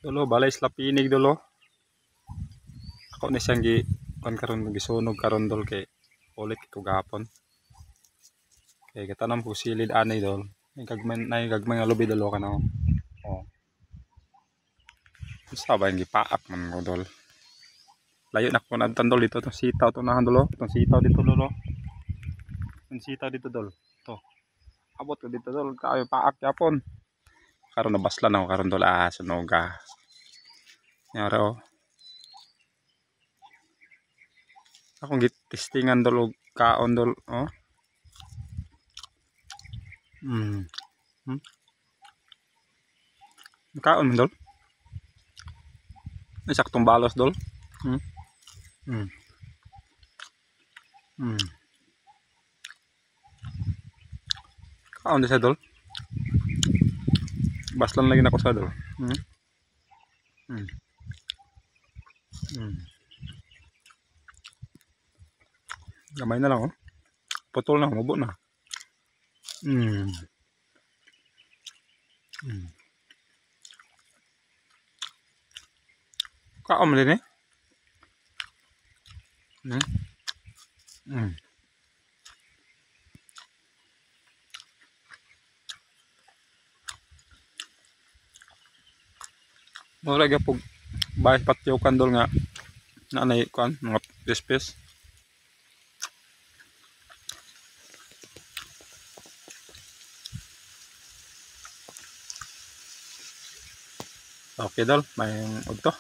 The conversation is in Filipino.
Dolo balay sila pinig dolo. Ako na siyang kon karon gisunog karon dol kay ulit ko gapon. Kay katanam ko silid anay dol. Gagmay nga lubi dolo kana. Oh. Sa ba yung gipaak man ko dol. Layo na ko nagtan dol dito tong sitaw to nahan dolo. Tong sitaw dito dolo. Tong sitaw dito dol. To. Abot ko dito dol kayo paak yapon. Karon nabaslan ako karon dol sunog ah. Yara oh. Akong gitistingan dol og kaon dol oh. Kaon man dol. Ay saktong balos dol. Kaon sa dol. Baslan lagi na ko sa dol. Gamay na lang oh. Putol na, mubo na. Kaom din eh. Mura gyapon bayas patyo kandol nga nanay kuan mga pespes. Okay dol, may ugto.